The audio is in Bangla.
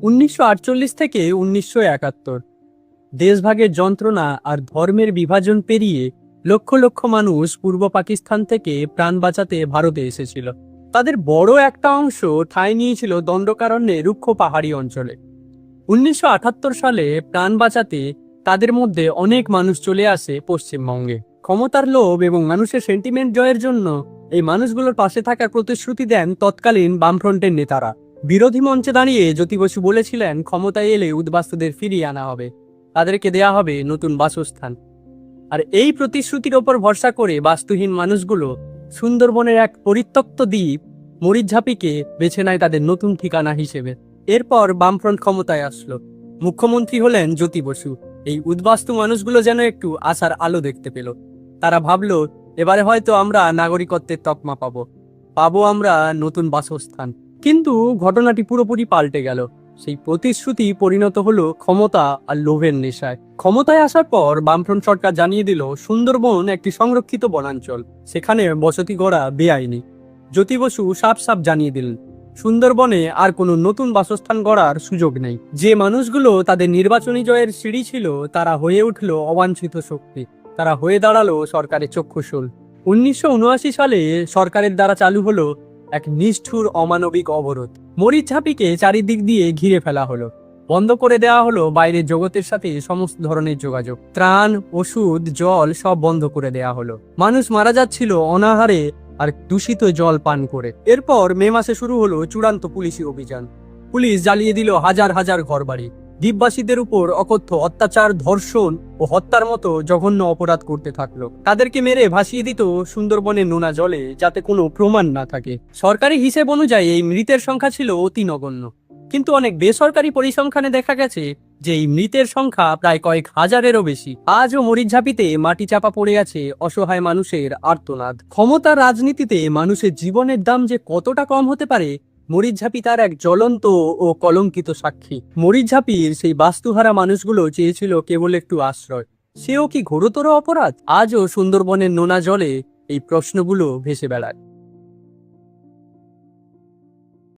1948 থেকে 1971 দেশভাগের যন্ত্রণা আর ধর্মের বিভাজন পেরিয়ে লক্ষ লক্ষ মানুষ পূর্ব পাকিস্তান থেকে প্রাণ বাঁচাতে ভারতে এসেছিল। তাদের বড় একটা অংশ ঠাঁই নিয়েছিল দণ্ডকারণ্যে রুক্ষ পাহাড়ি অঞ্চলে। 1978 সালে প্রাণ বাঁচাতে তাদের মধ্যে অনেক মানুষ চলে আসে পশ্চিমবঙ্গে। ক্ষমতার লোভ এবং মানুষের সেন্টিমেন্ট জয়ের জন্য এই মানুষগুলোর পাশে থাকার প্রতিশ্রুতি দেন তৎকালীন বামফ্রন্টের নেতারা। বিরোধী মঞ্চে দাঁড়িয়ে জ্যোতি বসু বলেছিলেন, ক্ষমতায় এলে উদ্বাস্তুদের ফিরিয়ে আনা হবে, তাদেরকে দেয়া হবে নতুন বাসস্থান। আর এই প্রতিশ্রুতির ওপর ভরসা করে বাস্তুহীন মানুষগুলো সুন্দরবনের এক পরিত্যক্ত দ্বীপ মরিচঝাপিকে বেছে নেয় তাদের নতুন ঠিকানা হিসেবে। এরপর বামফ্রন্ট ক্ষমতায় আসলো, মুখ্যমন্ত্রী হলেন জ্যোতি বসু। এই উদ্বাস্তু মানুষগুলো যেন একটু আশার আলো দেখতে পেল। তারা ভাবলো, এবারে হয়তো আমরা নাগরিকত্বের তকমা পাবো আমরা নতুন বাসস্থান। কিন্তু ঘটনাটি পুরোপুরি পাল্টে গেল। সেই প্রতিশ্রুতি পরিণত হলো ক্ষমতা আর লোভের নেশায়। ক্ষমতায় আসার পর বামফ্রন্ট সরকার জানিয়ে দিল সুন্দরবন একটি সংরক্ষিত বনাঞ্চল, সেখানে বসতি গড়া বেআইনি। জ্যোতি বসু সাফ সাফ জানিয়ে দিলেন, সুন্দরবনে আর কোনো নতুন বাসস্থান গড়ার সুযোগ নেই। যে মানুষগুলো তাদের নির্বাচনী জয়ের সিঁড়ি ছিল, তারা হয়ে উঠল অবাঞ্ছিত শক্তি। তারা হয়ে দাঁড়ালো সরকারের চক্ষুশূল। 1979 সালে সরকারের দ্বারা চালু হলো এক নিষ্ঠুর অমানবিক অবরোধ। মরিচঝাপিকে চারিদিক দিয়ে ঘিরে ফেলা হলো। বন্ধ করে দেওয়া হলো বাইরের জগতের সাথে সমস্ত ধরনের যোগাযোগ। ত্রাণ, ওষুধ, জল সব বন্ধ করে দেওয়া হলো। মানুষ মারা যাচ্ছিল অনাহারে আর দূষিত জল পান করে। এরপর মে মাসে শুরু হলো চূড়ান্ত পুলিশি অভিযান। পুলিশ জ্বালিয়ে দিল হাজার হাজার ঘরবাড়ি। দ্বীপবাসীদের উপর অকথ্য অত্যাচার, ধর্ষণ ও হত্যার মতো জঘন্য অপরাধ করতে থাকলো। তাদেরকে মেরে ভাসিয়ে দিত সুন্দরবনের নোনা জলে, যাতে কোনো প্রমাণ না থাকে। সরকারি হিসেব অনুযায়ী এই মৃতের সংখ্যা ছিল অতি নগণ্য, কিন্তু অনেক বেসরকারি পরিসংখ্যানে দেখা গেছে যে এই মৃতের সংখ্যা প্রায় কয়েক হাজারেরও বেশি। আজও মরিচঝাপিতে মাটি চাপা পড়ে আছে অসহায় মানুষের আর্তনাদ। ক্ষমতার রাজনীতিতে মানুষের জীবনের দাম যে কতটা কম হতে পারে, মরিচঝাপি তার এক জ্বলন্ত ও কলঙ্কিত সাক্ষী। মরিচঝাপির সেই বাস্তুহারা মানুষগুলো চেয়েছিল কেবল একটু আশ্রয়। সেও কি ঘোরতর অপরাধ? আজও সুন্দরবনের নোনা জলে এই প্রশ্নগুলো ভেসে বেড়ায়।